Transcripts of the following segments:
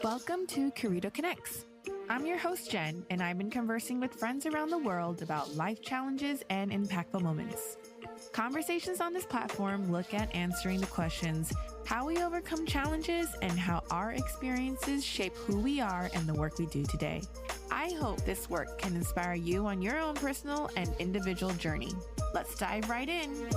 Welcome to Curito Connects. I'm your host, Jenn, and I've been conversing with friends around the world about life challenges and impactful moments. Conversations on this platform look at answering the questions how we overcome challenges and how our experiences shape who we are and the work we do today. I hope this work can inspire you on your own personal and individual journey. Let's dive right in.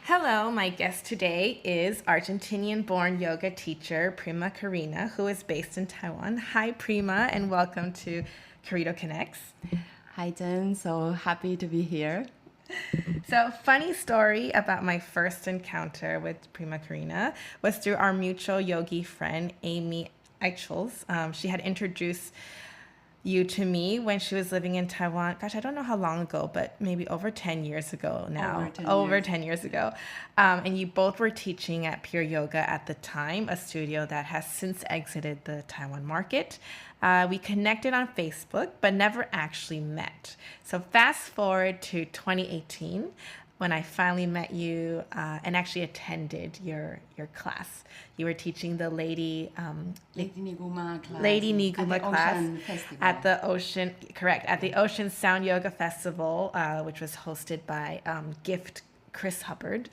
Hello, my guest today is Argentinian-born yoga teacher Prema Karina, who is based in Taiwan. Hi, Prema, and welcome to Curito Connects. Hi, Jenn. So happy to be here. So, funny story about my first encounter with Prema Karina was through our mutual yogi friend, Amy Eichels. She had introduced you to me when she was living in Taiwan. Gosh, I don't know how long ago, but maybe over 10 years ago now. Over 10 years ago. And you both were teaching at Pure Yoga at the time, a studio that has since exited the Taiwan market. We connected on Facebook, but never actually met. So fast forward to 2018, when I finally met you and actually attended your class. You were teaching the Lady Niguma class. Lady Niguma class at the Ocean Sound Yoga Festival, which was hosted by Gift Chris Hubbard.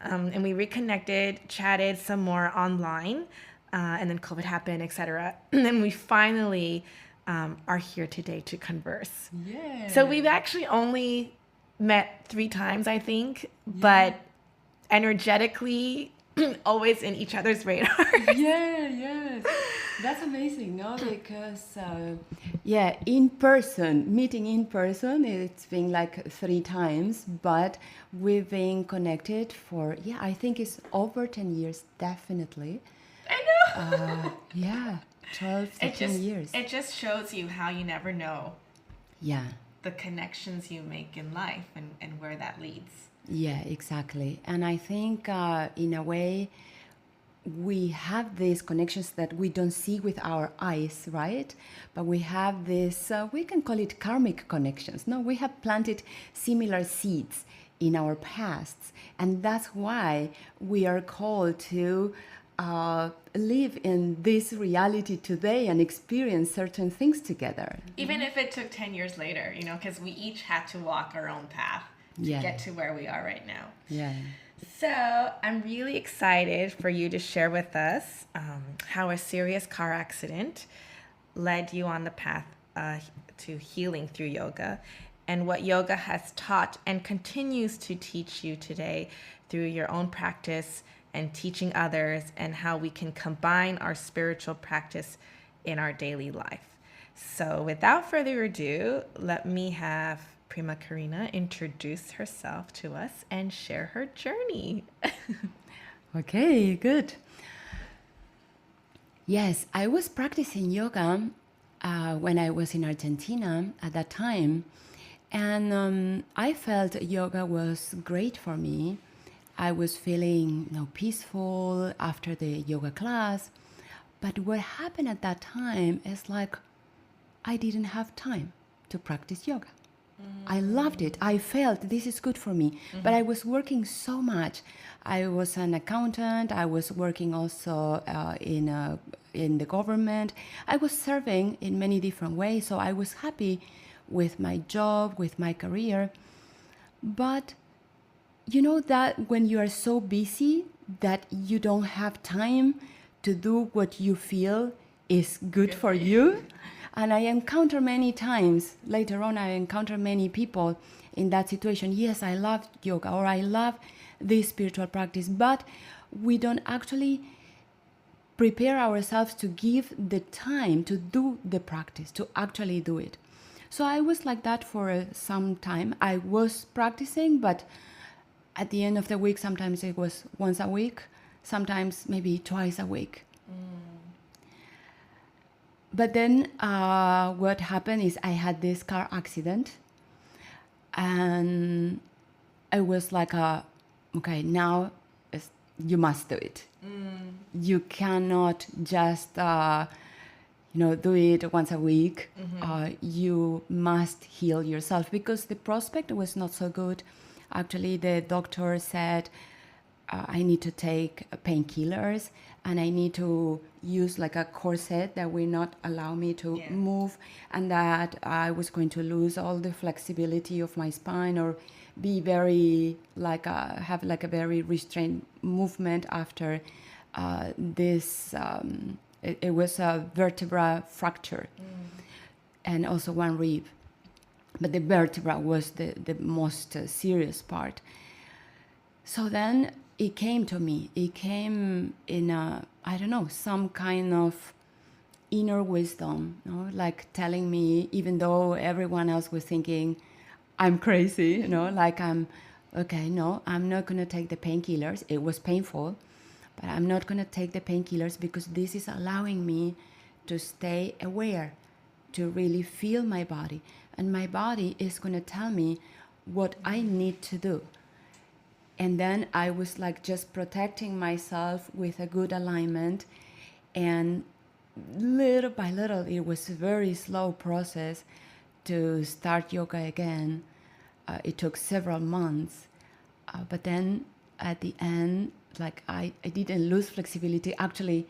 And we reconnected, chatted some more online, and then COVID happened, etc. And then we finally are here today to converse. Yeah. So we've actually only met 3 times, I think, but energetically always in each other's radar. Yes. That's amazing, no? Because, meeting in person, it's been like 3 times, but we've been connected for, I think it's over 10 years, definitely. I know. 12, 13 years. It just shows you how you never know. Yeah. The connections you make in life and where that leads. Yeah, exactly. And I think in a way, we have these connections that we don't see with our eyes, right? But we have this, we can call it karmic connections. No, we have planted similar seeds in our pasts. And that's why we are called to live in this reality today and experience certain things together. Even if it took 10 years later, because we each had to walk our own path to get to where we are right now. Yeah. So I'm really excited for you to share with us how a serious car accident led you on the path to healing through yoga, and what yoga has taught and continues to teach you today through your own practice and teaching others, and how we can combine our spiritual practice in our daily life. So without further ado, let me have Prema Karina introduce herself to us and share her journey. Okay, good. Yes, I was practicing yoga when I was in Argentina at that time, and I felt yoga was great for me. I was feeling peaceful after the yoga class. But what happened at that time is like I didn't have time to practice yoga. I loved it. I felt this is good for me. But I was working so much. I was an accountant. I was working also in the government. I was serving in many different ways. So I was happy with my job, with my career. But you know that when you are so busy that you don't have time to do what you feel is good for you. And I encounter many times, later on I encounter many people in that situation. Yes, I love yoga or I love this spiritual practice, but we don't actually prepare ourselves to give the time to do the practice, to actually do it. So I was like that for some time. I was practicing, but at the end of the week, sometimes it was once a week, sometimes maybe twice a week. But then what happened is I had this car accident, and I was like, okay, now you must do it. You cannot just do it once a week. You must heal yourself, because the prospect was not so good. Actually, the doctor said I need to take painkillers, and I need to use like a corset that will not allow me to move, and that I was going to lose all the flexibility of my spine, or be very like have like a very restrained movement after this. It was a vertebra fracture, and also one rib, but the vertebra was the most serious part. So then it came to me. It came in a, I don't know, some kind of inner wisdom, you know, like telling me, even though everyone else was thinking I'm crazy, you know, like I'm not going to take the painkillers. It was painful, but I'm not going to take the painkillers because this is allowing me to stay aware, to really feel my body. And my body is going to tell me what I need to do. And then I was like just protecting myself with a good alignment. And little by little, it was a very slow process to start yoga again. It took several months. But then at the end, like I didn't lose flexibility. Actually,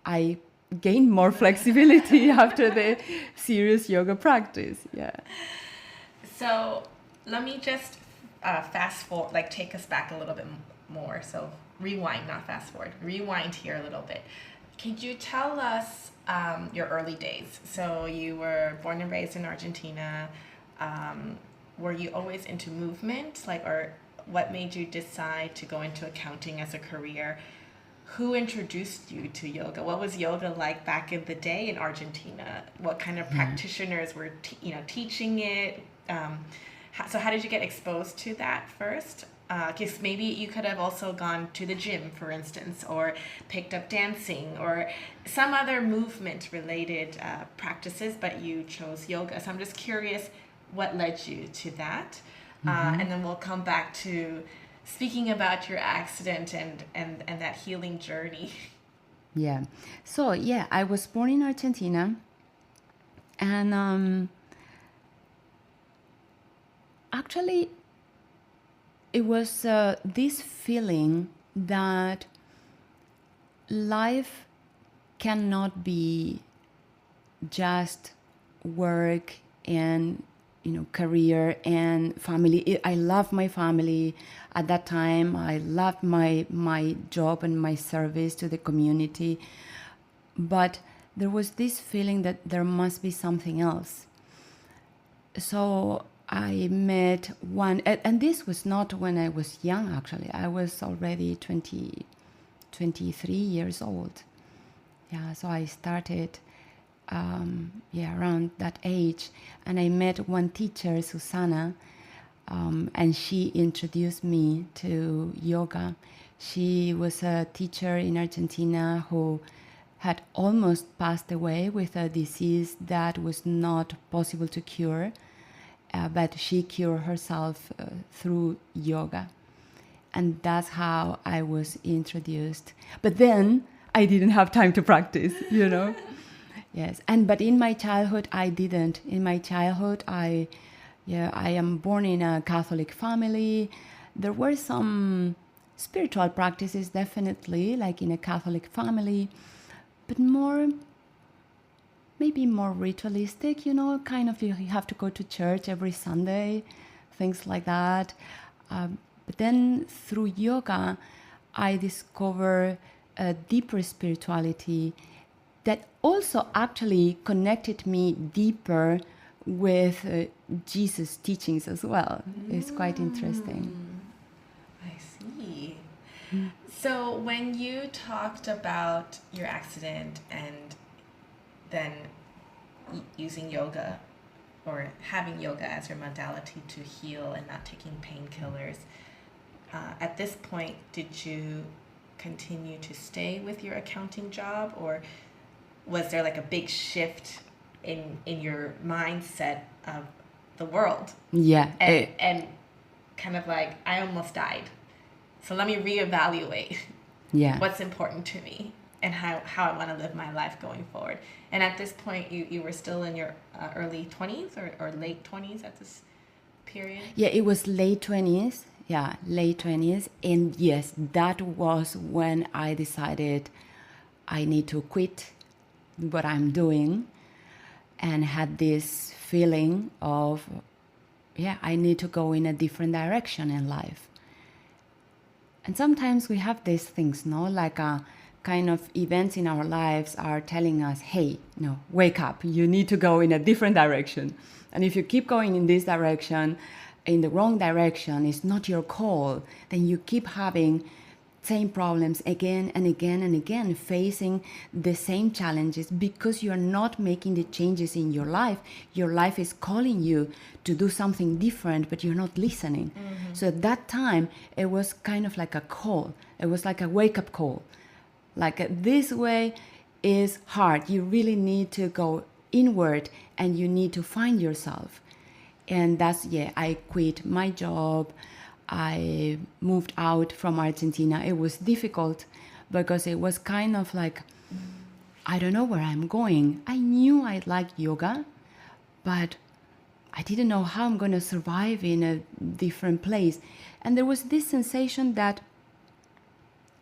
I gained more flexibility after the serious yoga practice. Yeah. So let me just fast forward, like take us back a little bit more. So rewind, not fast forward. Rewind here a little bit. Could you tell us your early days? So you were born and raised in Argentina. Were you always into movement, like, or what made you decide to go into accounting as a career? Who introduced you to yoga? What was yoga like back in the day in Argentina? What kind of practitioners were teaching it? So how did you get exposed to that first? Because maybe you could have also gone to the gym, for instance, or picked up dancing or some other movement-related practices, but you chose yoga. So I'm just curious what led you to that. And then we'll come back to speaking about your accident and that healing journey. Yeah. So, yeah, I was born in Argentina, and actually, it was this feeling that life cannot be just work and career and family. I love my family at that time. I loved my job and my service to the community, but there was this feeling that there must be something else. So I met one, and this was not when I was young, actually. I was already 23 years old. Yeah, so I started around that age. And I met one teacher, Susana, and she introduced me to yoga. She was a teacher in Argentina who had almost passed away with a disease that was not possible to cure. But she cured herself through yoga. And that's how I was introduced. But then I didn't have time to practice, Yes, but in my childhood, I didn't. In my childhood, I am born in a Catholic family. There were some spiritual practices, definitely, like in a Catholic family, but maybe more ritualistic, kind of you have to go to church every Sunday, things like that. But then through yoga, I discovered a deeper spirituality that also actually connected me deeper with Jesus' teachings as well. It's quite interesting. I see. So when you talked about your accident and then using yoga or having yoga as your modality to heal and not taking painkillers, at this point, did you continue to stay with your accounting job, or was there like a big shift in your mindset of the world? Yeah. And kind of like, I almost died, so let me reevaluate what's important to me and how I want to live my life going forward. And at this point, you were still in your early 20s or late 20s at this period? Yeah, it was late 20s. yeah, late 20s. And yes, that was when I decided I need to quit what I'm doing, and had this feeling of, yeah, I need to go in a different direction in life. And sometimes we have these things, no, like a kind of events in our lives are telling us, hey, no, wake up, you need to go in a different direction. And if you keep going in this direction, in the wrong direction, it's not your call, then you keep having same problems again and again and again, facing the same challenges because you're not making the changes in your life. Your life is calling you to do something different, but you're not listening. Mm-hmm. So at that time, it was kind of like a call. It was like a wake-up call. Like this way is hard. You really need to go inward and you need to find yourself. And that's, yeah, I quit my job. I moved out from Argentina. It was difficult because it was kind of like, I don't know where I'm going. I knew I liked yoga, but I didn't know how I'm going to survive in a different place. And there was this sensation that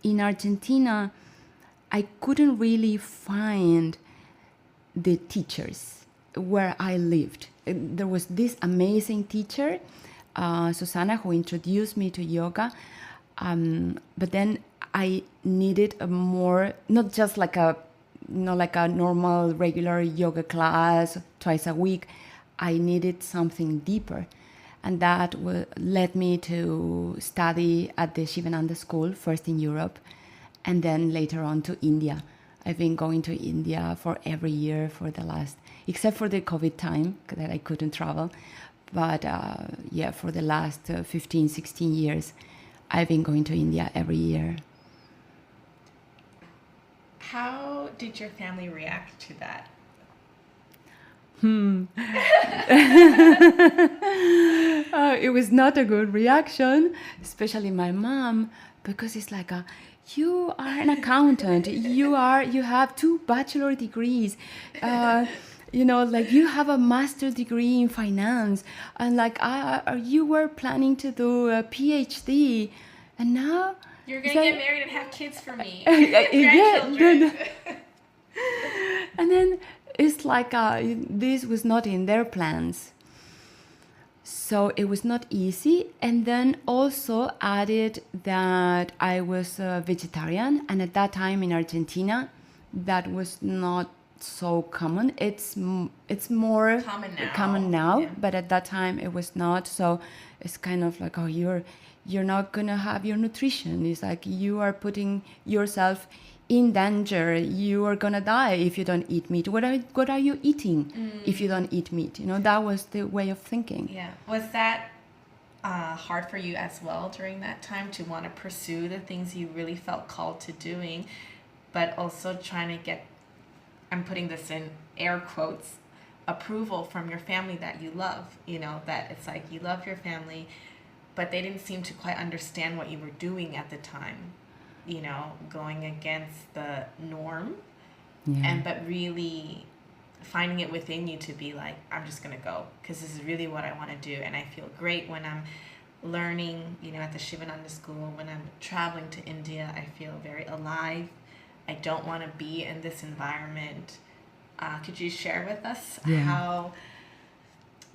in Argentina, I couldn't really find the teachers where I lived. There was this amazing teacher, Susanna, who introduced me to yoga. But then I needed a more, not just like a, like a normal regular yoga class twice a week. I needed something deeper. And that led me to study at the Sivananda school, first in Europe, and then later on to India. I've been going to India for every year for the last, except for the COVID time that I couldn't travel. But yeah, for the last 15, 16 years, I've been going to India every year. How did your family react to that? It was not a good reaction, especially my mom, because it's like you are an accountant, you have 2 bachelor degrees, like you have a master's degree in finance, and like you were planning to do a PhD, and now you're gonna get married and have kids for me. Yeah, and then it's like this was not in their plans. So it was not easy. And then also added that I was a vegetarian. And at that time in Argentina, that was not so common. It's more common now, yeah. But at that time it was not. So it's kind of like, you're not going to have your nutrition. It's like you are putting yourself in danger. You are gonna die if you don't eat meat. What are you eating if you don't eat meat? That was the way of thinking. Yeah. Was that hard for you as well during that time to want to pursue the things you really felt called to doing, but also trying to get, I'm putting this in air quotes, approval from your family that you love? That it's like you love your family, but they didn't seem to quite understand what you were doing at the time. Going against the norm, yeah. But really finding it within you to be like, I'm just going to go because this is really what I want to do. And I feel great when I'm learning, at the Sivananda school, when I'm traveling to India, I feel very alive. I don't want to be in this environment. Could you share with us how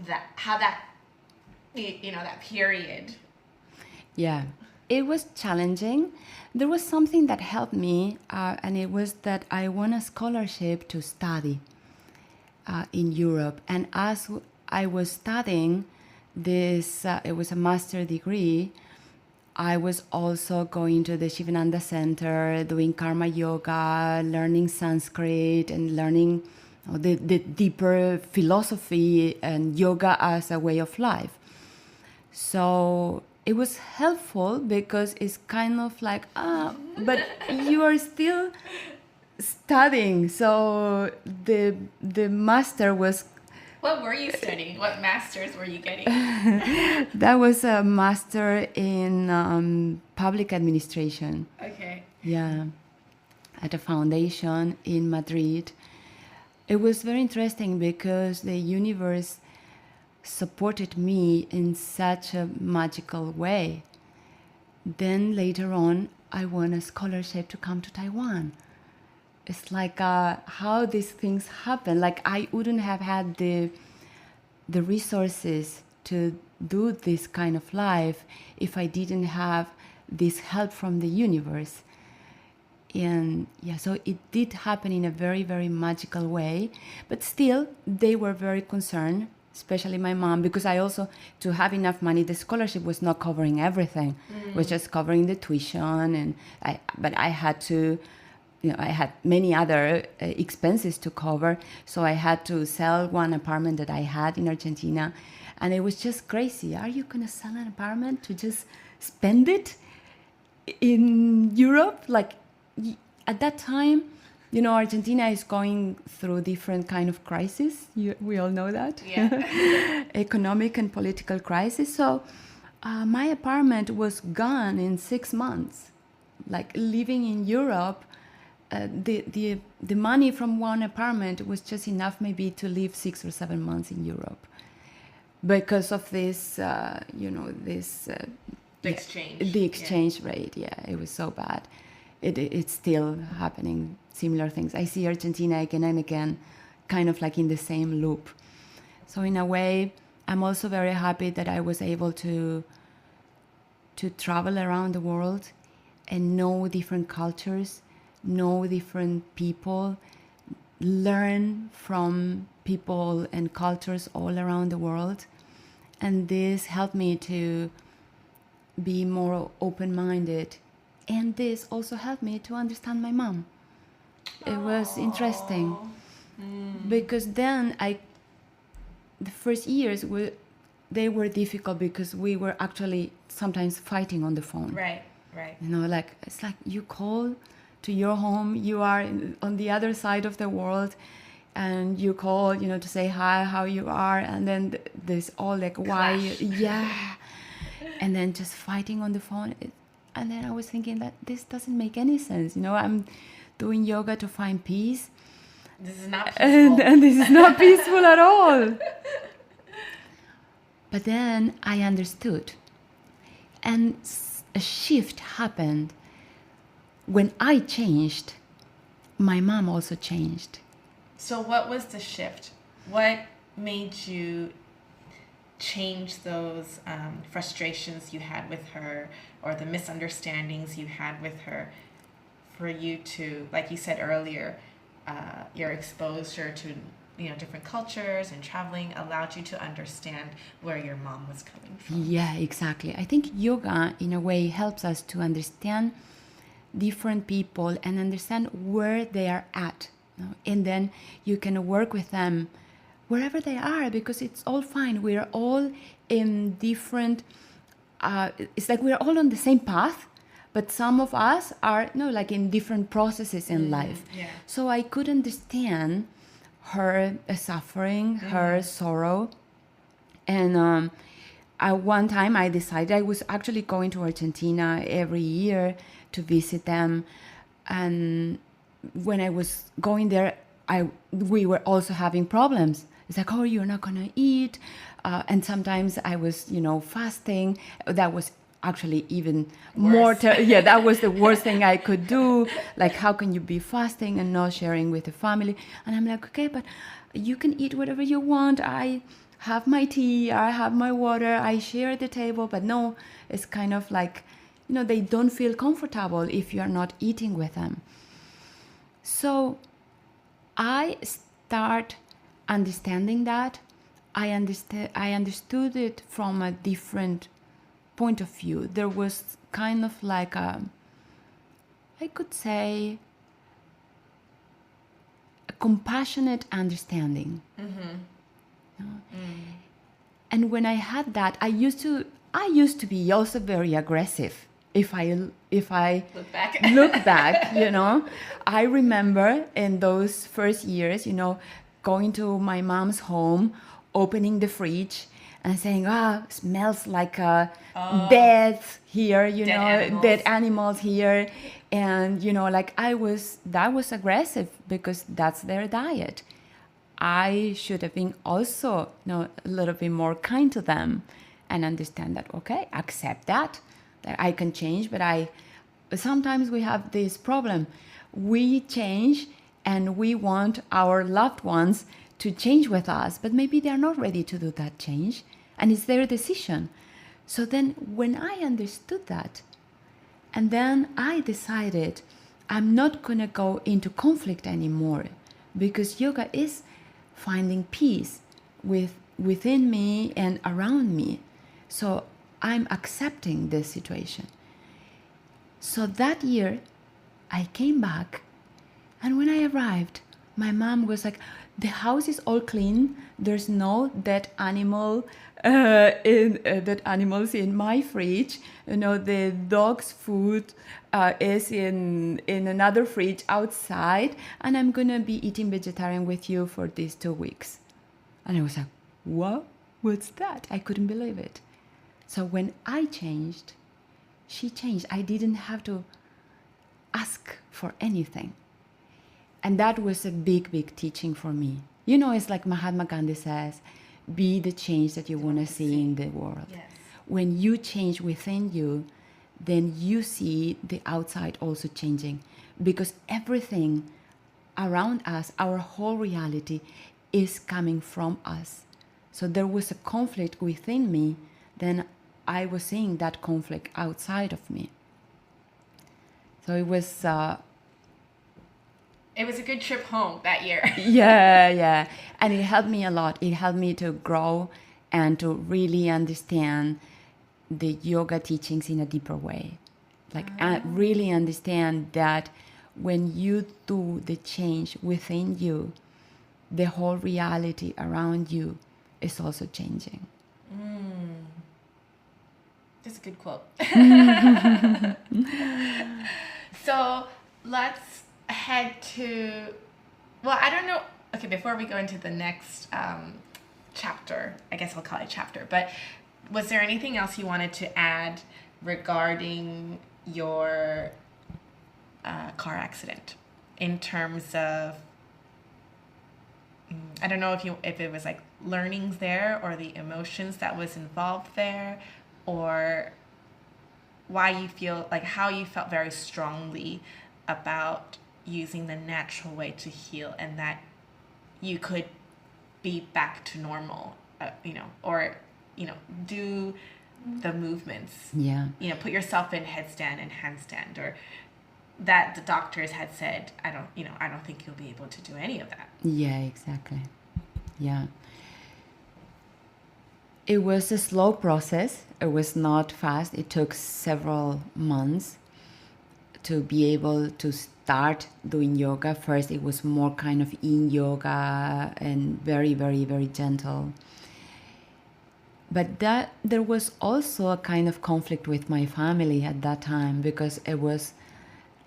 that that period? Yeah. It was challenging. There was something that helped me, and it was that I won a scholarship to study in Europe. And as I was studying this, it was a master's degree, I was also going to the Sivananda Center, doing karma yoga, learning Sanskrit, and learning the deeper philosophy and yoga as a way of life. So it was helpful because it's kind of like, but you are still studying. So the master was... What were you studying? What masters were you getting? That was a master in public administration. Okay. Yeah, at a foundation in Madrid. It was very interesting because the universe supported me in such a magical way. Then later on, I won a scholarship to come to Taiwan. It's like how these things happen. Like I wouldn't have had the resources to do this kind of life if I didn't have this help from the universe. And yeah, so it did happen in a very, very magical way. But still, they were very concerned, especially my mom, because I also, to have enough money, the scholarship was not covering everything. It was just covering the tuition. But I had to, I had many other expenses to cover. So I had to sell one apartment that I had in Argentina. And it was just crazy. Are you going to sell an apartment to just spend it in Europe? Like, at that time, Argentina is going through different kind of crises. We all know that. Yeah. Economic and political crisis. So my apartment was gone in 6 months. Like living in Europe, the money from one apartment was just enough maybe to live 6 or 7 months in Europe. Because of this, The exchange. The exchange rate, it was so bad. It's still happening, similar things. I see Argentina again and again, kind of like in the same loop. So in a way, I'm also very happy that I was able to travel around the world and know different cultures, know different people, learn from people and cultures all around the world. And this helped me to be more open-minded. And this also helped me to understand my mom. It was interesting because then the first years they were difficult because we were actually sometimes fighting on the phone. Right. Like it's like you call to your home, you are on the other side of the world, and you call, to say hi, how you are, and then there's all like why, and then just fighting on the phone. And then I was thinking that this doesn't make any sense. I'm doing yoga to find peace. This is not peaceful. And this is not peaceful at all. But then I understood. And a shift happened. When I changed, my mom also changed. So what was the shift? What made you change those frustrations you had with her or the misunderstandings you had with her for you to, like you said earlier, your exposure to different cultures and traveling allowed you to understand where your mom was coming from? Yeah, exactly. I think yoga in a way helps us to understand different people and understand where they are at, and then you can work with them wherever they are, because it's all fine. We're all in different, it's like we're all on the same path, but some of us are like in different processes in life. Yeah. So I could understand her suffering, her sorrow. And at one time I decided I was actually going to Argentina every year to visit them. And when I was going there, we were also having problems. It's like, oh, you're not going to eat. And sometimes I was, fasting. That was actually even more. That was the worst thing I could do. Like, how can you be fasting and not sharing with the family? And I'm like, okay, but you can eat whatever you want. I have my tea, I have my water, I share the table. But no, it's kind of like, they don't feel comfortable if you're not eating with them. So I start understanding that. I understood it from a different point of view. There was kind of like I could say, a compassionate understanding. And when I had that, I used to be also very aggressive. If I look back, I remember in those first years, going to my mom's home, opening the fridge and saying, smells like death here, dead animals here. And, that was aggressive because that's their diet. I should have been also, a little bit more kind to them and understand that, okay, accept that. that I can change, but sometimes we have this problem. We change and we want our loved ones to change with us, but maybe they're not ready to do that change, and it's their decision. So then when I understood that, and then I decided I'm not going to go into conflict anymore, because yoga is finding peace within me and around me. So I'm accepting this situation. So that year, I came back, and when I arrived, my mom was like, the house is all clean. There's no dead animals in my fridge. The dog's food is in another fridge outside, and I'm gonna be eating vegetarian with you for these 2 weeks. And I was like, what? What's that? I couldn't believe it. So when I changed, she changed. I didn't have to ask for anything. And that was a big, big teaching for me. It's like Mahatma Gandhi says, be the change that you want to see in the world. Yes. When you change within you, then you see the outside also changing. Because everything around us, our whole reality, is coming from us. So there was a conflict within me, then I was seeing that conflict outside of me. So it was... It was a good trip home that year. Yeah. And it helped me a lot. It helped me to grow and to really understand the yoga teachings in a deeper way. Really understand that when you do the change within you, the whole reality around you is also changing. That's a good quote. So let's head to, I don't know. Okay, before we go into the next chapter, I guess I'll call it chapter, but was there anything else you wanted to add regarding your car accident in terms of, I don't know if it was like learnings there or the emotions that was involved there, or why you feel like how you felt very strongly about using the natural way to heal, and that you could be back to normal, or do the movements, put yourself in headstand and handstand, or that the doctors had said, I don't think you'll be able to do any of that. Yeah, exactly. Yeah. It was a slow process. It was not fast. It took several months to be able to start doing yoga. First, it was more kind of yin yoga and very, very, very gentle. But there was also a kind of conflict with my family at that time, because it was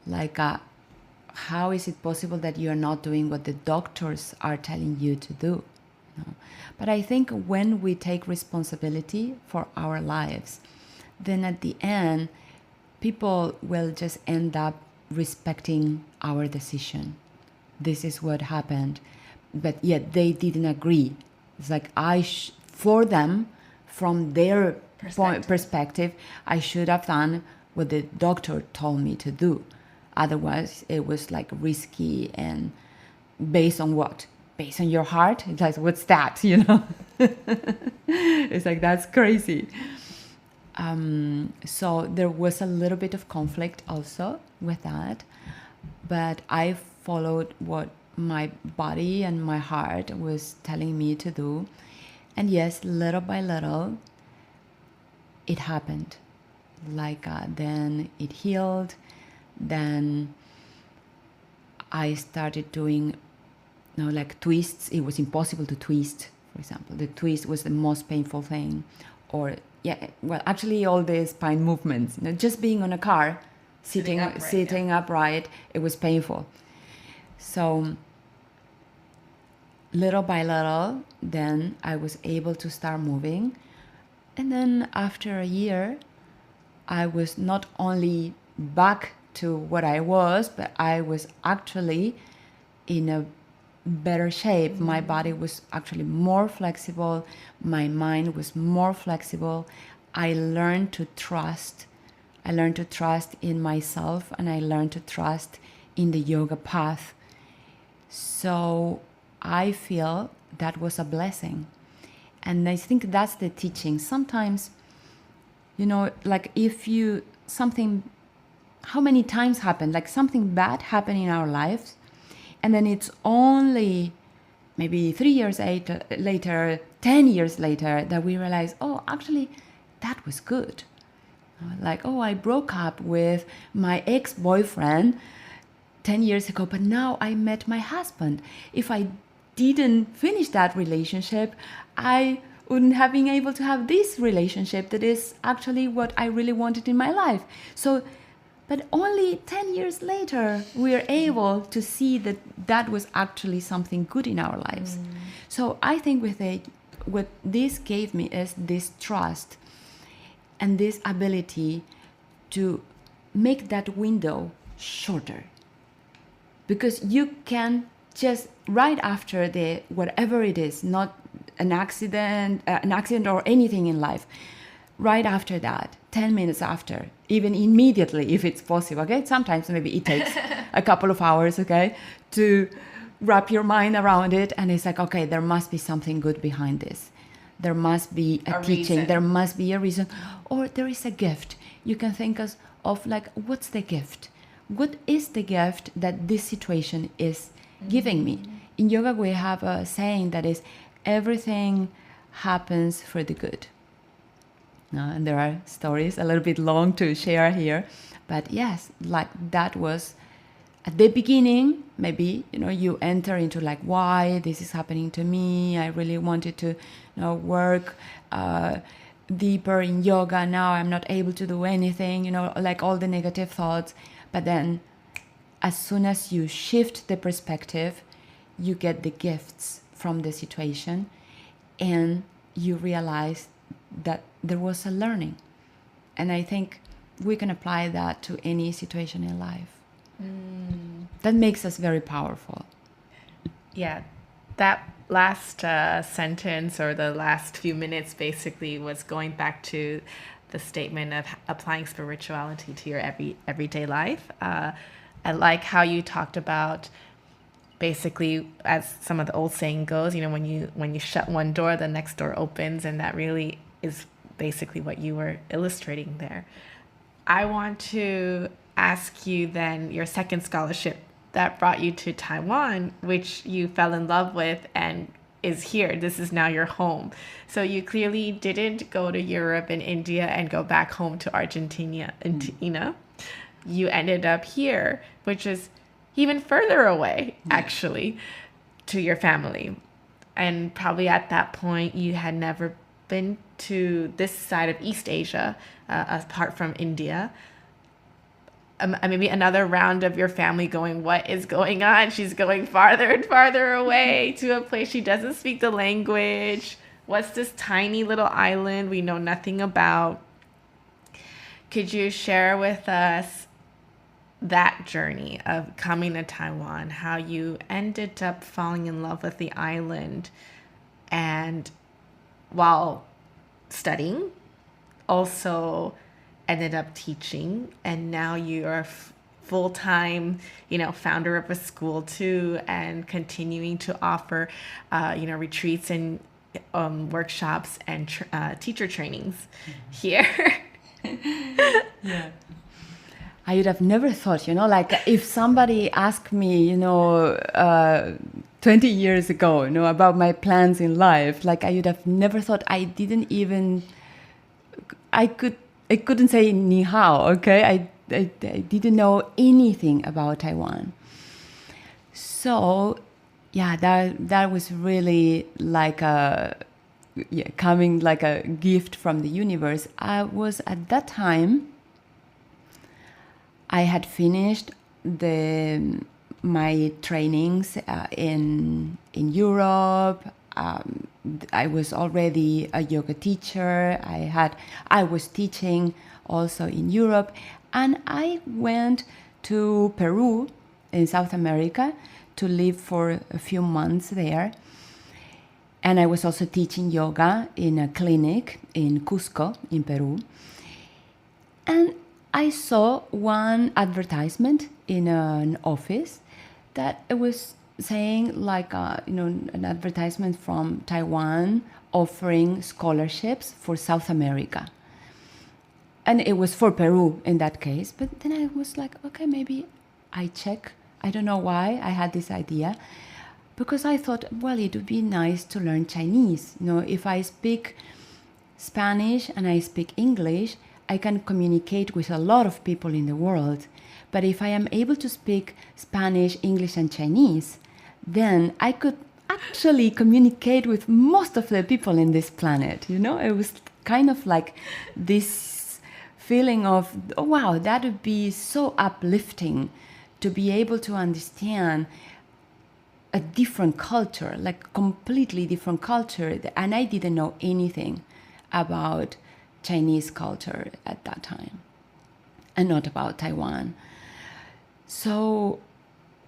like, how is it possible that you are not doing what the doctors are telling you to do? But I think when we take responsibility for our lives, then at the end, people will just end up respecting our decision. This is what happened. But yet they didn't agree. It's like for them, from their perspective, I should have done what the doctor told me to do. Otherwise, it was like risky, and based on what? Based on your heart? It's like, what's that, It's like, that's crazy. So there was a little bit of conflict also with that. But I followed what my body and my heart was telling me to do. And yes, little by little, it happened. Then it healed. Then I started doing twists. It was impossible to twist, for example. The twist was the most painful thing. Or, actually all the spine movements. Just being on a car, sitting upright, it was painful. So, little by little, then I was able to start moving. And then after a year, I was not only back to what I was, but I was actually in a better shape. Mm-hmm. My body was actually more flexible. My mind was more flexible. I learned to trust I learned to trust in myself, and I learned to trust in the yoga path. So I feel that was a blessing. And I think that's the teaching. Sometimes, like how many times happen, like something bad happened in our lives, and then it's only maybe 3 years later, 10 years later, that we realize, oh, actually, that was good. Like, oh, I broke up with my ex-boyfriend 10 years ago, but now I met my husband. If I didn't finish that relationship, I wouldn't have been able to have this relationship that is actually what I really wanted in my life. So, but only 10 years later, we are able to see that that was actually something good in our lives. So I think what this gave me is this trust and this ability to make that window shorter. Because you can just right after the whatever it is, not an accident or anything in life, right after that, 10 minutes after, even immediately if it's possible, okay? Sometimes maybe it takes a couple of hours, okay, to wrap your mind around it, and it's like, okay, there must be something good behind this. There must be a teaching, there must be a reason, or there is a gift. You can think of like, what's the gift? What is the gift that this situation is giving me? In yoga, we have a saying that is, everything happens for the good. And there are stories a little bit long to share here, but yes, like that was at the beginning. Maybe you enter into like, why this is happening to me? I really wanted to work deeper in yoga. Now I'm not able to do anything. Like all the negative thoughts. But then, as soon as you shift the perspective, you get the gifts from the situation, and you realize that there was a learning. And I think we can apply that to any situation in life. That makes us very powerful. Yeah, that last sentence or the last few minutes basically was going back to the statement of applying spirituality to your everyday life. I like how you talked about basically, as some of the old saying goes, when you shut one door, the next door opens, and that really is basically what you were illustrating there. I want to ask you then your second scholarship that brought you to Taiwan, which you fell in love with and is here. This is now your home. So you clearly didn't go to Europe and India and go back home to Argentina. You ended up here, which is even further away, actually, to your family. And probably at that point, you had never been to this side of East Asia, apart from India. Maybe another round of your family going, what is going on? She's going farther and farther away to a place she doesn't speak the language. What's this tiny little island we know nothing about? Could you share with us that journey of coming to Taiwan, how you ended up falling in love with the island, and while studying, also ended up teaching, and now you're full-time, founder of a school too, and continuing to offer, retreats and workshops and teacher trainings here. Yeah. I would have never thought, like if somebody asked me, 20 years ago, about my plans in life, like I would have never thought. I couldn't say ni hao, okay? I didn't know anything about Taiwan. So, yeah, that was really like coming like a gift from the universe. I was at that time, I had finished my trainings in Europe. I was already a yoga teacher. I was teaching also in Europe, and I went to Peru in South America to live for a few months there. And I was also teaching yoga in a clinic in Cusco in Peru. And I saw one advertisement in an office that it was saying like, an advertisement from Taiwan offering scholarships for South America. And it was for Peru in that case. But then I was like, okay, maybe I check. I don't know why I had this idea. Because I thought, well, it would be nice to learn Chinese. If I speak Spanish and I speak English, I can communicate with a lot of people in the world. But if I am able to speak Spanish, English, and Chinese, then I could actually communicate with most of the people in this planet. It was kind of like this feeling of, oh, wow, that would be so uplifting to be able to understand a different culture, like completely different culture. And I didn't know anything about Chinese culture at that time, and not about Taiwan. So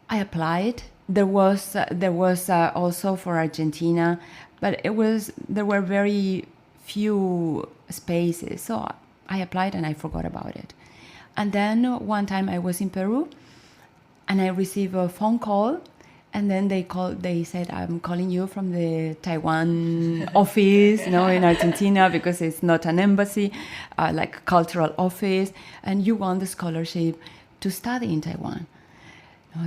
I applied. There was also for Argentina, but there were very few spaces. So I applied and I forgot about it. And then one time I was in Peru, and I received a phone call. And then they said, I'm calling you from the Taiwan office, in Argentina, because it's not an embassy, like cultural office. And you want the scholarship to study in Taiwan,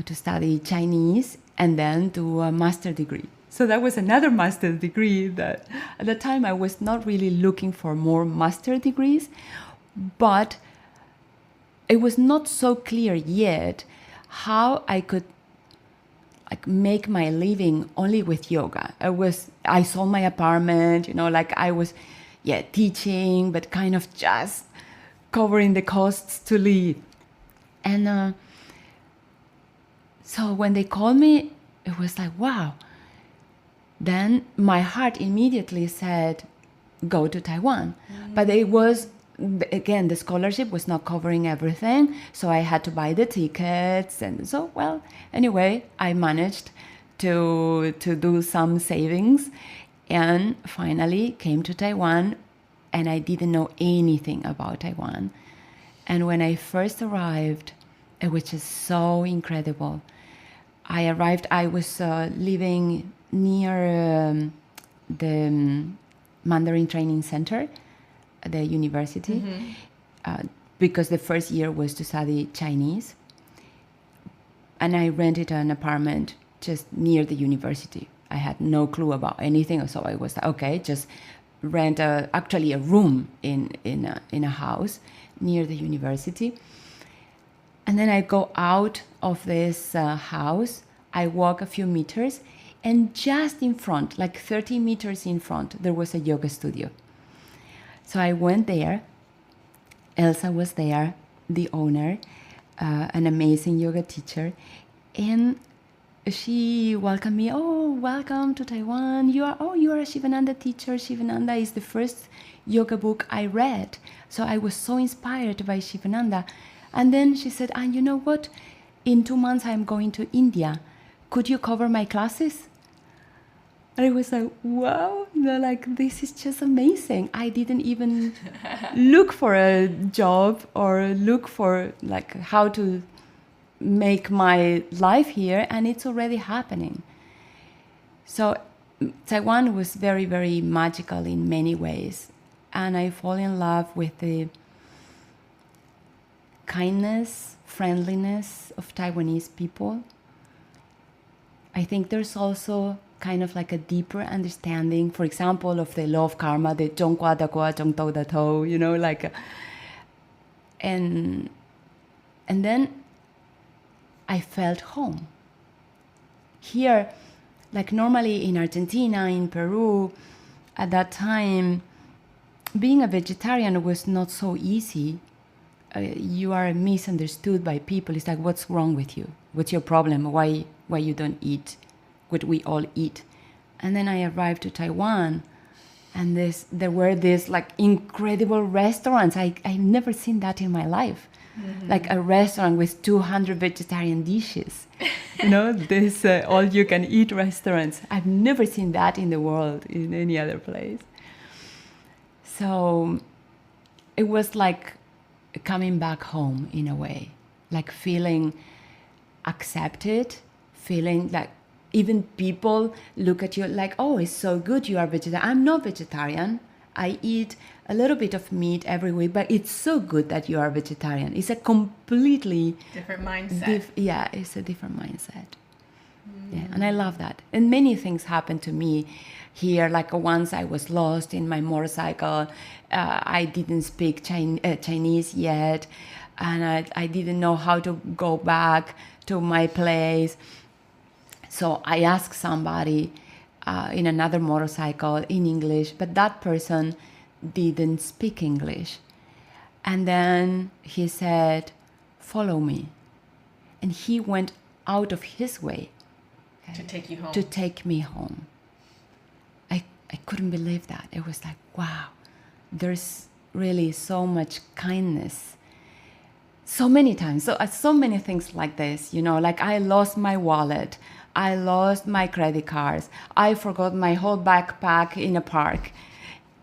to study Chinese and then do a master degree. So that was another master degree that at the time I was not really looking for more master degrees, but it was not so clear yet how I could make my living only with yoga. I sold my apartment, I was, teaching, but kind of just covering the costs to live. And so when they called me, it was like, wow. Then my heart immediately said, go to Taiwan. But it was, again, the scholarship was not covering everything, so I had to buy the tickets. And so, well, anyway, I managed to do some savings and finally came to Taiwan, and I didn't know anything about Taiwan. And when I first arrived, it was just so incredible. I was living near the Mandarin Training Center, the university, because the first year was to study Chinese. And I rented an apartment just near the university. I had no clue about anything, so I was like, okay, just rent actually a room in a house near the university. And then I go out of this house, I walk a few meters, and just in front, like 30 meters in front, there was a yoga studio. So I went there. Elsa was there, the owner, an amazing yoga teacher. And she welcomed me. Oh, welcome to Taiwan. You are a Sivananda teacher. Sivananda is the first yoga book I read. So I was so inspired by Sivananda. And then she said, and you know what? In 2 months, I'm going to India. Could you cover my classes? And I was like, wow, this is just amazing. I didn't even look for a job or look for how to make my life here, and it's already happening. So Taiwan was very, very magical in many ways. And I fall in love with the kindness, friendliness of Taiwanese people. I think there's also kind of like a deeper understanding, for example, of the law of karma, the zhong gua da gua, zhong tou da tou, and then I felt home. Here, normally in Argentina, in Peru, at that time, being a vegetarian was not so easy. You are misunderstood by people. It's like, what's wrong with you? What's your problem? Why you don't eat what we all eat? And then I arrived to Taiwan, and there were these incredible restaurants. I've never seen that in my life. Like a restaurant with 200 vegetarian dishes. This all-you-can-eat restaurants. I've never seen that in the world, in any other place. So it was like coming back home in a way, like feeling accepted, feeling like even people look at you like, oh, it's so good you are vegetarian. I'm not vegetarian. I eat a little bit of meat every week, but it's so good that you are vegetarian. It's a completely different mindset. It's a different mindset. Yeah, and I love that. And many things happened to me here. Like once I was lost in my motorcycle. I didn't speak Chinese yet, and I didn't know how to go back to my place. So I asked somebody in another motorcycle in English, but that person didn't speak English. And then he said, "Follow me." And he went out of his way to take you home. To take me home. I couldn't believe that. It was like, wow, there's really so much kindness. So many times, so many things like this, like I lost my wallet, I lost my credit cards, I forgot my whole backpack in a park.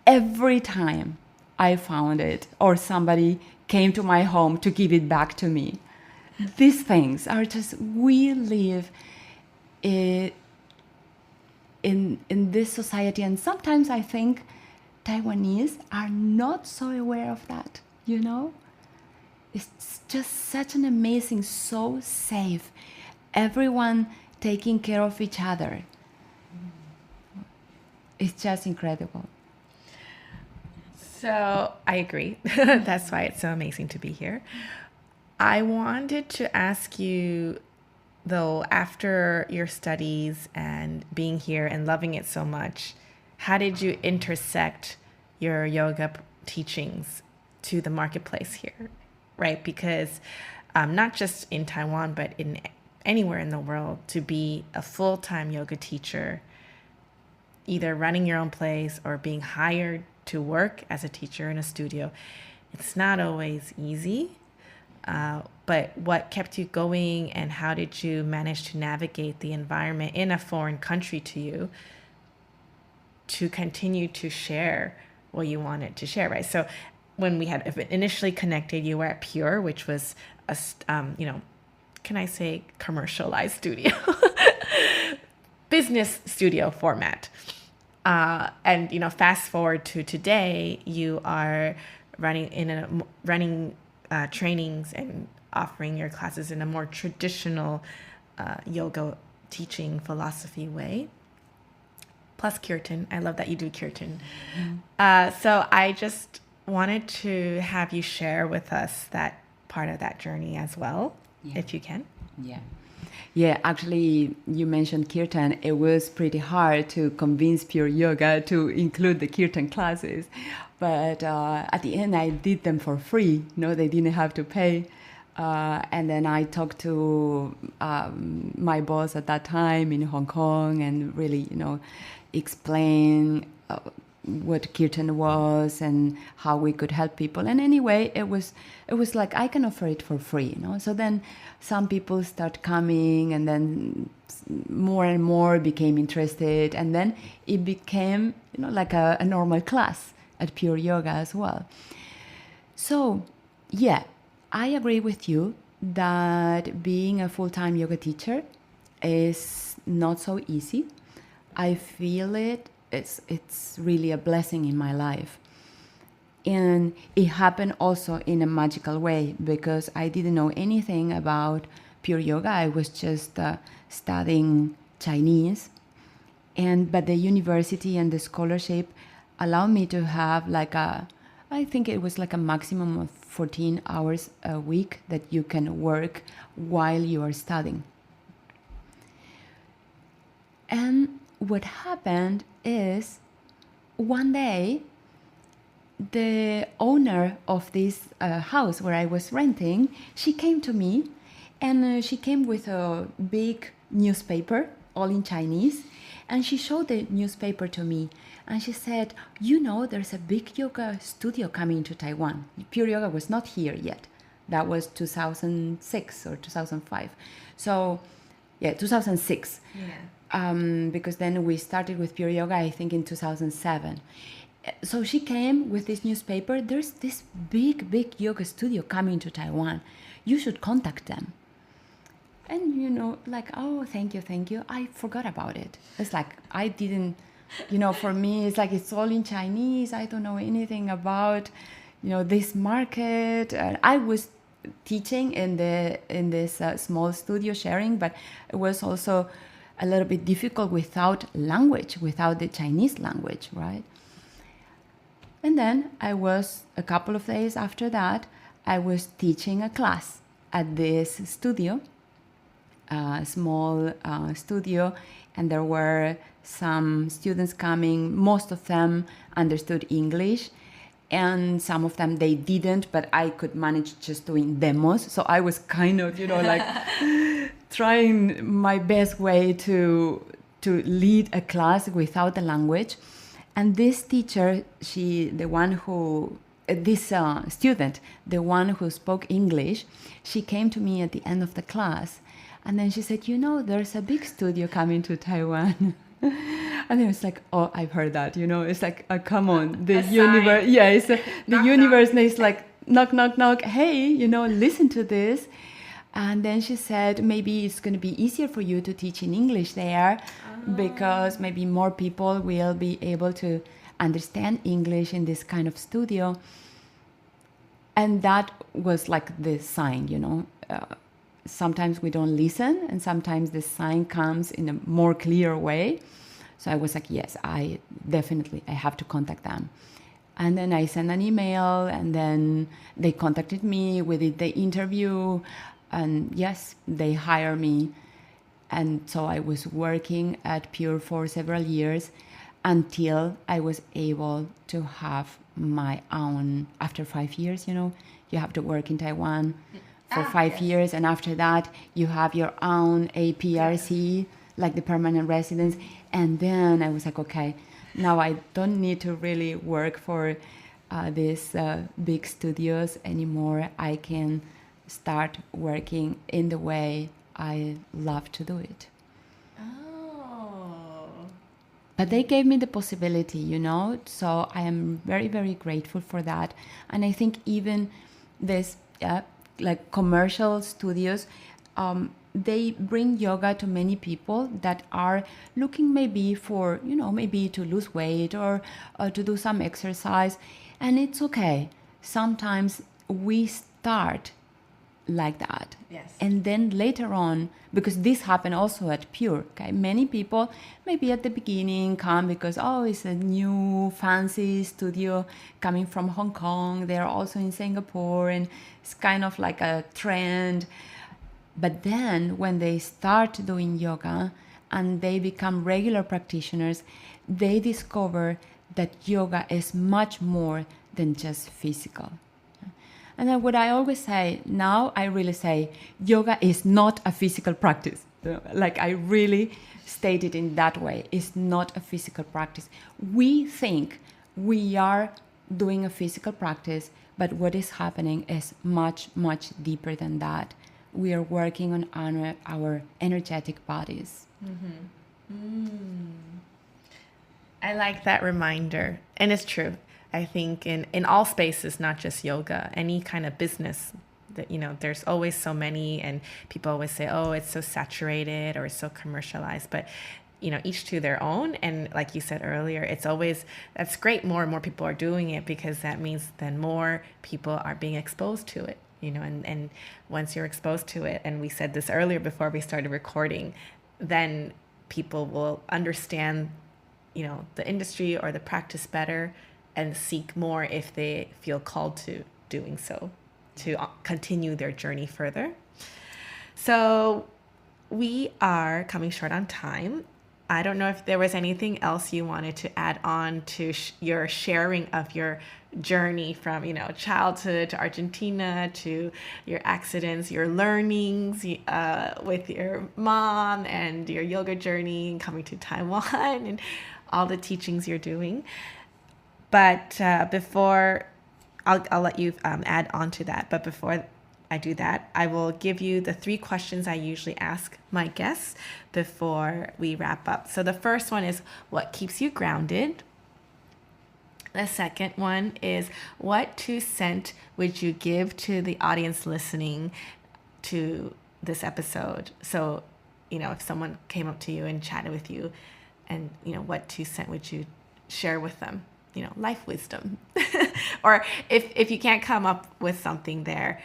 Every time I found it, or somebody came to my home to give it back to me. These things are just, we live in this society, and sometimes I think Taiwanese are not so aware of that, It's just such an amazing, so safe. Everyone taking care of each other. It's just incredible. So I agree. That's why it's so amazing to be here. I wanted to ask you, though, after your studies and being here and loving it so much, how did you intersect your yoga teachings to the marketplace here, right? Because not just in Taiwan, but in anywhere in the world, to be a full-time yoga teacher, either running your own place or being hired to work as a teacher in a studio, it's not always easy. But what kept you going, and how did you manage to navigate the environment in a foreign country to you to continue to share what you wanted to share, right? So when we had initially connected, you were at Pure, which was a, can I say commercialized studio, business studio format. And, fast forward to today, you are running trainings and offering your classes in a more traditional yoga teaching philosophy way. Plus kirtan. I love that you do kirtan. So I just wanted to have you share with us that part of that journey as well, if you can. Yeah, actually, you mentioned kirtan. It was pretty hard to convince Pure Yoga to include the kirtan classes. But at the end, I did them for free. They didn't have to pay. And then I talked to my boss at that time in Hong Kong and really, explain what kirtan was and how we could help people. And anyway, it was like I can offer it for free. So then some people start coming, and then more and more became interested, and then it became like a normal class at Pure Yoga as well. So yeah, I agree with you that being a full-time yoga teacher is not so easy. I feel it's really a blessing in my life. And it happened also in a magical way, because I didn't know anything about Pure Yoga. I was just studying Chinese, but the university and the scholarship allowed me to have I think it was like a maximum of 14 hours a week that you can work while you are studying. And what happened is, one day, the owner of this house where I was renting, she came to me, and she came with a big newspaper, all in Chinese, and she showed the newspaper to me, and she said, there's a big yoga studio coming to Taiwan. Pure Yoga was not here yet. That was 2006 or 2005. So, 2006. Yeah. Because then we started with Pure Yoga, I think, in 2007. So she came with this newspaper. There's this big yoga studio coming to Taiwan. You should contact them. And like, oh, thank you. I forgot about it. It's like I didn't, for me, it's like it's all in Chinese. I don't know anything about, this market. And I was teaching in this small studio sharing, but it was also a little bit difficult without language, without the Chinese language, right? And then a couple of days after that, I was teaching a class at this studio, a small studio, and there were some students coming. Most of them understood English, and some of them they didn't, but I could manage just doing demos. So I was kind of, like trying my best way to lead a class without the language. And this teacher, student, the one who spoke English, she came to me at the end of the class, and then she said, there's a big studio coming to Taiwan. And then it's like, oh, I've heard that, it's like, come on, the universe, the universe is like, knock, knock, knock, hey, listen to this. And then she said, maybe it's going to be easier for you to teach in English there, because maybe more people will be able to understand English in this kind of studio. And that was like the sign, sometimes we don't listen, and sometimes the sign comes in a more clear way. So I was like, yes, I have to contact them. And then I sent an email, and then they contacted me. We did the interview, and yes, they hired me. And so I was working at Pure for several years until I was able to have my own. After 5 years, you have to work in Taiwan for 5 years, and after that you have your own APRC, like the permanent residence. And then I was like, okay, now I don't need to really work for these big studios anymore. I can start working in the way I love to do it. But they gave me the possibility, so I am very, very grateful for that. And I think even this like commercial studios, they bring yoga to many people that are looking maybe for, maybe to lose weight or to do some exercise. And it's okay. Sometimes we start like that. Yes. And then later on, because this happened also at Pure, okay? Many people maybe at the beginning come because, it's a new fancy studio coming from Hong Kong. They're also in Singapore, and it's kind of like a trend. But then when they start doing yoga and they become regular practitioners, they discover that yoga is much more than just physical. And then what I always say, now I really say, yoga is not a physical practice. Like I really state it in that way. It's not a physical practice. We think we are doing a physical practice, but what is happening is much, much deeper than that. We are working on our energetic bodies. I like that reminder. And it's true. I think in all spaces, not just yoga, any kind of business, that there's always so many, and people always say, oh, it's so saturated or it's so commercialized, but each to their own. And like you said earlier, that's great. More and more people are doing it, because that means then more people are being exposed to it, and once you're exposed to it, and we said this earlier before we started recording, then people will understand, the industry or the practice better, and seek more if they feel called to doing so, to continue their journey further. So we are coming short on time. I don't know if there was anything else you wanted to add on to your sharing of your journey from, childhood to Argentina, to your accidents, your learnings with your mom, and your yoga journey and coming to Taiwan, and all the teachings you're doing. But before, I'll let you add on to that. But before I do that, I will give you the 3 questions I usually ask my guests before we wrap up. So the first one is, what keeps you grounded? The second one is, what 2 cents would you give to the audience listening to this episode? So, if someone came up to you and chatted with you, and, what 2 cents would you share with them? Life wisdom. Or if you can't come up with something there,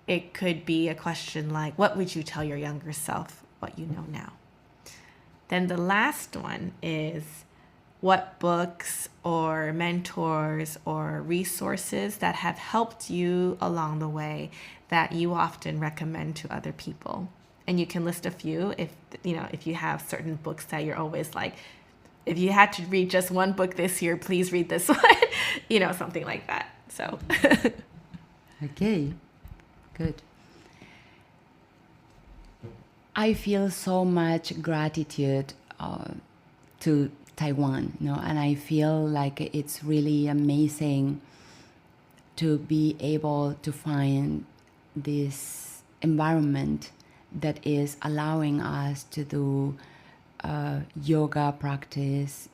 it could be a question like, what would you tell your younger self what you know now? Then the last one is, what books or mentors or resources that have helped you along the way that you often recommend to other people? And you can list a few if you have certain books that you're always like, if you had to read just one book this year, please read this one, something like that. So. Okay, good. I feel so much gratitude to Taiwan, and I feel like it's really amazing to be able to find this environment that is allowing us to do yoga practice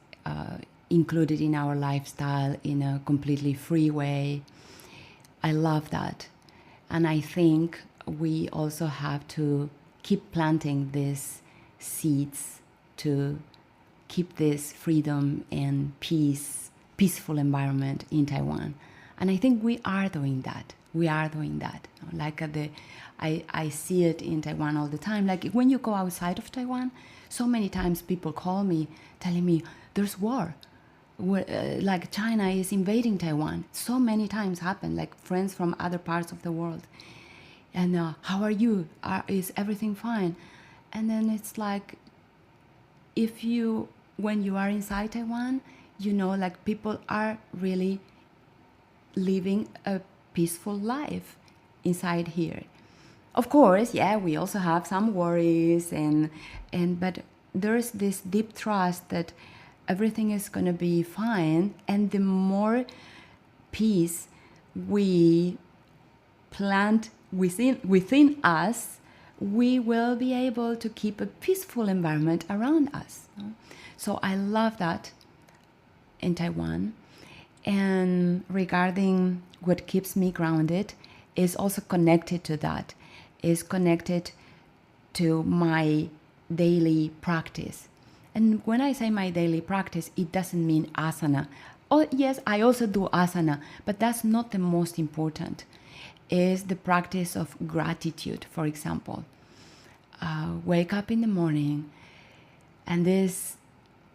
included in our lifestyle in a completely free way. I love that. And I think we also have to keep planting these seeds to keep this freedom and peaceful environment in Taiwan. And I think we are doing that. Like I see it in Taiwan all the time. Like when you go outside of Taiwan, so many times people call me telling me there's war. Like China is invading Taiwan. So many times happen, like friends from other parts of the world. And how are you? Is everything fine? And then it's like, when you are inside Taiwan, like people are really living a peaceful life inside here. Of course, yeah, we also have some worries but there's this deep trust that everything is going to be fine, and the more peace we plant within us, we will be able to keep a peaceful environment around us. So I love that in Taiwan. And regarding what keeps me grounded is also connected to that, is connected to my daily practice. And when I say my daily practice, it doesn't mean asana. Oh, yes, I also do asana, but that's not the most important. Is the practice of gratitude, for example. Wake up in the morning, and this,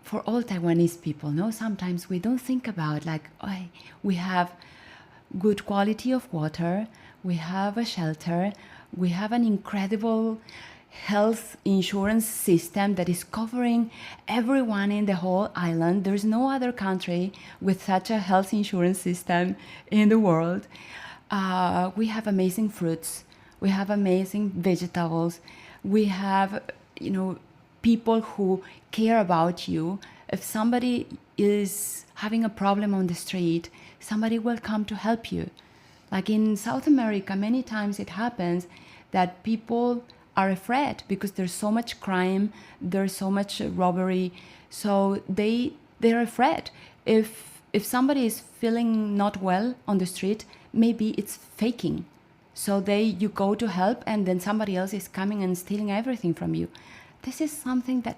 for all Taiwanese people, sometimes we don't think about we have good quality of water, we have a shelter, we have an incredible health insurance system that is covering everyone in the whole island. There's no other country with such a health insurance system in the world. We have amazing fruits, we have amazing vegetables, we have, people who care about you. If somebody is having a problem on the street, somebody will come to help you. Like in South America, many times it happens that people are afraid because there's so much crime, there's so much robbery, so they're afraid. If somebody is feeling not well on the street, maybe it's faking. So you go to help, and then somebody else is coming and stealing everything from you. This is something that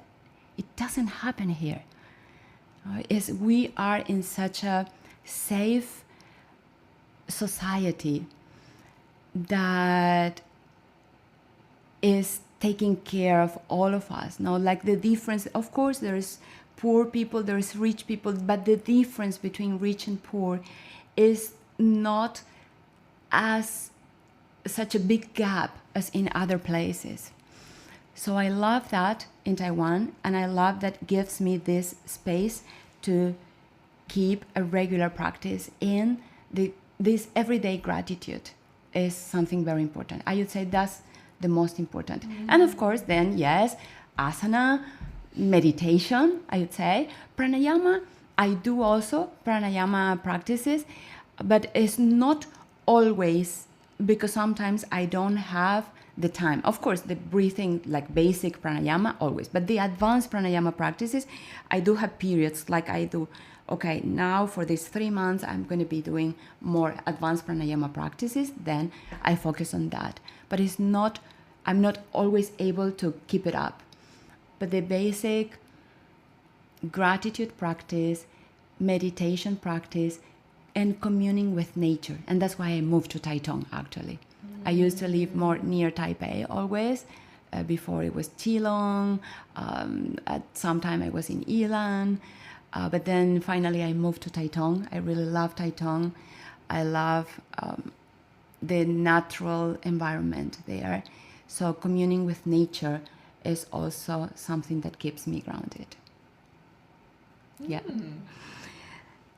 it doesn't happen here. Is we are in such a safe society that is taking care of all of us. Now, like the difference, of course, there is poor people, there is rich people, but the difference between rich and poor is not as such a big gap as in other places. So I love that in Taiwan, and I love that gives me this space to keep a regular practice in this everyday gratitude is something very important. I would say that's the most important. Mm-hmm. And of course, then, yes, asana, meditation, I would say. Pranayama, I do also pranayama practices, but it's not always, because sometimes I don't have the time. Of course, the breathing, like basic pranayama, always. But the advanced pranayama practices, I do have periods, like I do okay, now for these 3 months, I'm going to be doing more advanced pranayama practices. Then I focus on that. But I'm not always able to keep it up. But the basic gratitude practice, meditation practice, and communing with nature. And that's why I moved to Taitung, actually. I used to live more near Taipei always. Before it was Geelong. At some time I was in Yilan. But then finally I moved to Taitung. I really love Taitung. I love the natural environment there. So communing with nature is also something that keeps me grounded. Yeah.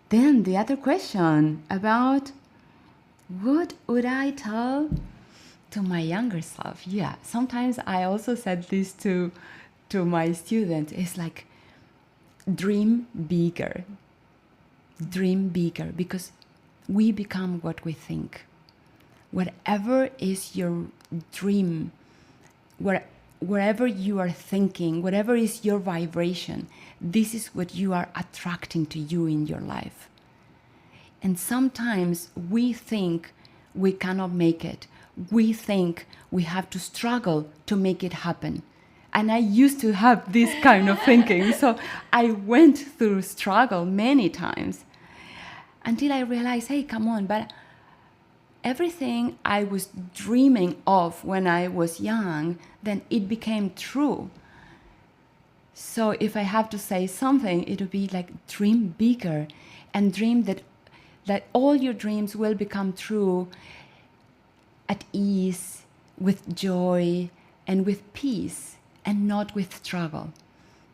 Then the other question about what would I tell to my younger self? Yeah, sometimes I also said this to my students. It's like, dream bigger. Dream bigger, because we become what we think. Whatever is your dream, wherever you are thinking, whatever is your vibration, this is what you are attracting to you in your life. And sometimes we think we cannot make it. We think we have to struggle to make it happen. And I used to have this kind of thinking. So I went through struggle many times until I realized, hey, come on, but everything I was dreaming of when I was young, then it became true. So if I have to say something, it would be like, dream bigger and dream that all your dreams will become true at ease, with joy, and with peace, and not with struggle.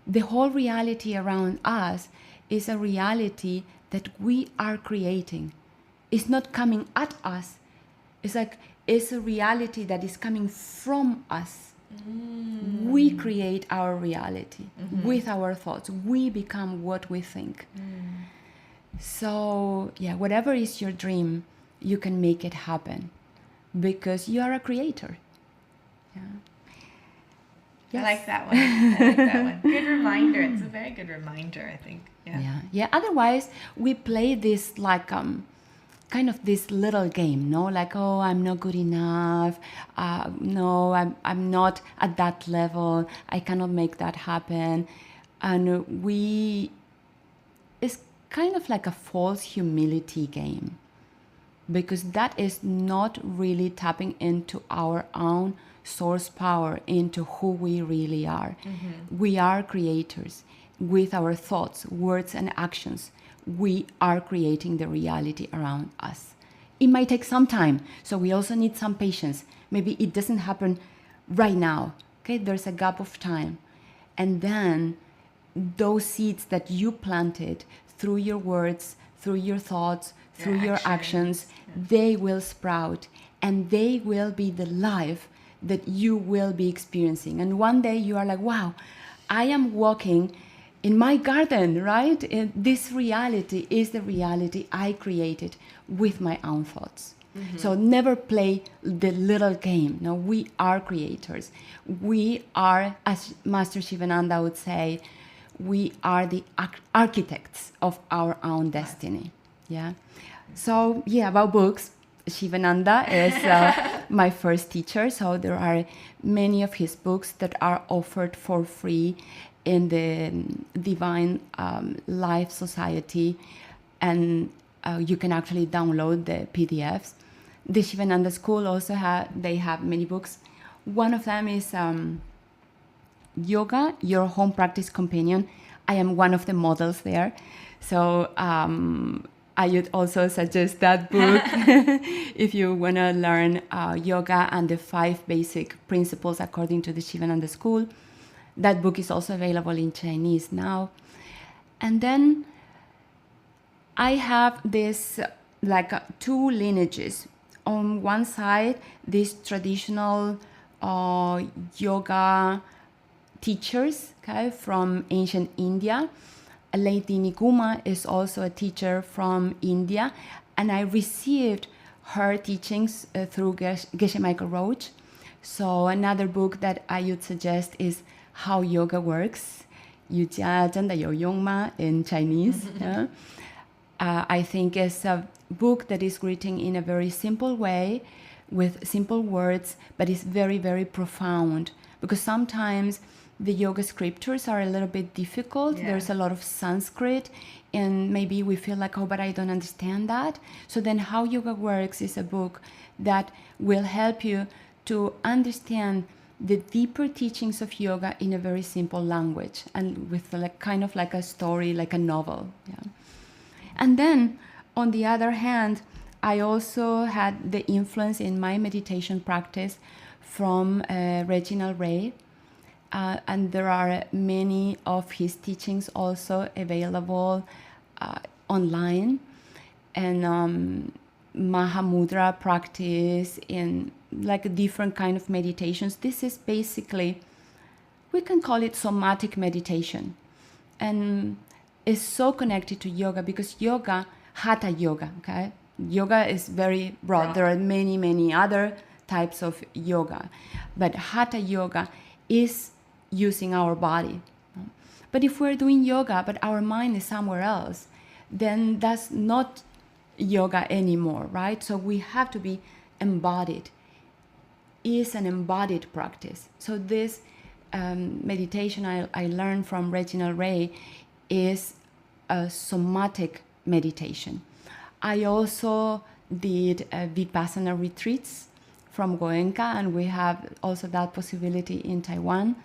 The whole reality around us is a reality that we are creating. It's not coming at us. It's a reality that is coming from us. We create our reality with our thoughts. We become what we think. So, yeah, whatever is your dream, you can make it happen because you are a creator. Yeah. Yes. I like that one. Good reminder. It's a very good reminder, I think. Yeah. Otherwise, we play this like kind of this little game, no? Like, oh, I'm not good enough. No, I'm not at that level. I cannot make that happen. And it's kind of like a false humility game, because that is not really tapping into our own source power, into who we really are. We are creators. With our thoughts, words, and actions, we are creating the reality around us. It might take some time, so we also need some patience. Maybe it doesn't happen right now. Okay, there's a gap of time. And then those seeds that you planted through your words, through your thoughts, through your actions, they will sprout, and they will be the life that you will be experiencing. And one day you are like, wow, I am walking in my garden, right? And this reality is the reality I created with my own thoughts. So never play the little game. No, we are creators. We are, as Master Sivananda would say, we are the architects of our own destiny. Yeah. So, yeah, about books. Shivananda is my first teacher, so there are many of his books that are offered for free in the Divine Life Society, and you can actually download the PDFs. The Shivananda School also they have many books. One of them is Yoga, Your Home Practice Companion. I am one of the models there, so I would also suggest that book if you want to learn yoga and the 5 basic principles according to the Sivananda School. That book is also available in Chinese now. And then I have this like 2 lineages. On one side, these traditional yoga teachers, okay, from ancient India. Lady Niguma is also a teacher from India, and I received her teachings through Geshe Michael Roach. So another book that I would suggest is How Yoga Works. 瑜伽真的有用吗 in Chinese. Yeah? I think it's a book that is written in a very simple way with simple words, but it's very, very profound, because sometimes the yoga scriptures are a little bit difficult. Yeah. There's a lot of Sanskrit, and maybe we feel like, oh, but I don't understand that. So then How Yoga Works is a book that will help you to understand the deeper teachings of yoga in a very simple language, and with like kind of like a story, like a novel. Yeah. And then on the other hand, I also had the influence in my meditation practice from Reginald Ray. And there are many of his teachings also available online. And Mahamudra practice in like different kind of meditations. This is basically, we can call it somatic meditation. And it's so connected to yoga because yoga, hatha yoga, okay? Yoga is very broad. There are many, many other types of yoga. But hatha yoga is using our body. But if we're doing yoga, but our mind is somewhere else, then that's not yoga anymore, right? So we have to be embodied. Is an embodied practice. So this meditation I learned from Reginald Ray is a somatic meditation. I also did Vipassana retreats from Goenka, and we have also that possibility in Taiwan,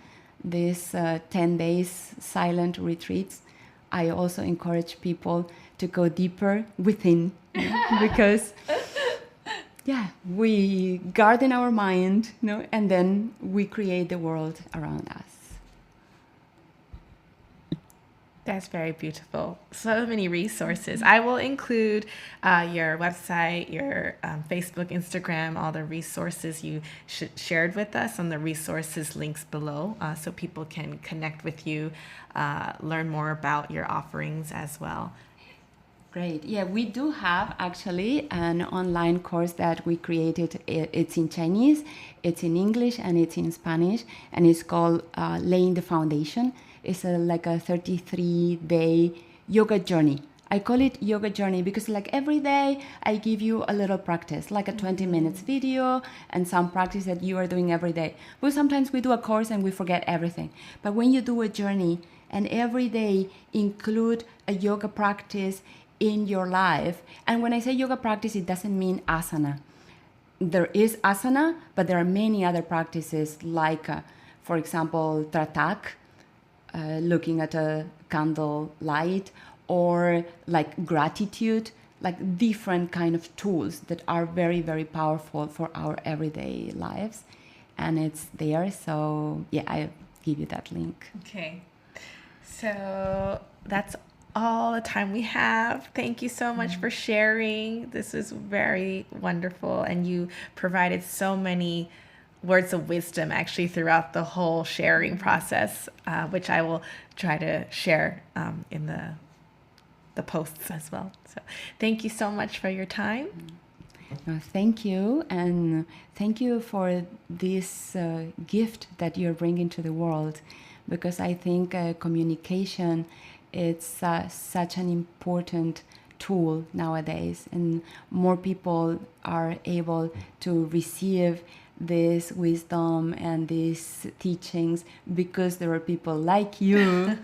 these 10 days silent retreats. I also encourage people to go deeper within, because we garden our mind, and then we create the world around us. That's very beautiful. So many resources. I will include your website, your Facebook, Instagram, all the resources you shared with us on the resources links below, so people can connect with you, learn more about your offerings as well. Great. Yeah, we do have actually an online course that we created. It's in Chinese, it's in English, and it's in Spanish, and it's called Laying the Foundation. It's like a 33-day yoga journey. I call it yoga journey because like every day I give you a little practice, like a 20 minutes video and some practice that you are doing every day. But sometimes we do a course and we forget everything. But when you do a journey and every day include a yoga practice in your life, and when I say yoga practice, it doesn't mean asana. There is asana, but there are many other practices like, for example, tratak, looking at a candle light, or like gratitude, like different kind of tools that are very, very powerful for our everyday lives. And it's there. So yeah, I give you that link. Okay. So that's all the time we have. Thank you so much for sharing. This is very wonderful. And you provided so many words of wisdom actually throughout the whole sharing process, which I will try to share in the posts as well. So thank you so much for your time. Thank you, and thank you for this gift that you're bringing to the world, because I think communication, it's such an important tool nowadays, and more people are able to receive this wisdom and these teachings because there are people like you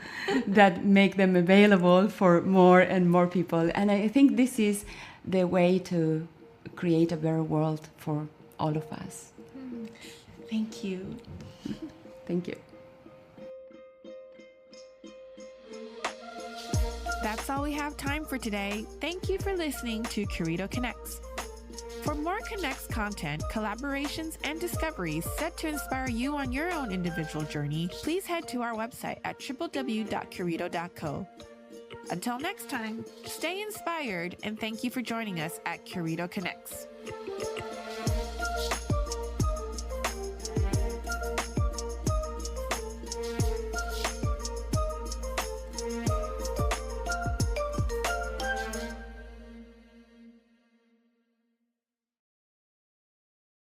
that make them available for more and more people. And I think this is the way to create a better world for all of us. Thank you. Thank you. That's all we have time for today. Thank you for listening to Curito Connects. For more Connects content, collaborations, and discoveries set to inspire you on your own individual journey, please head to our website at www.curito.co. Until next time, stay inspired, and thank you for joining us at Curito Connects.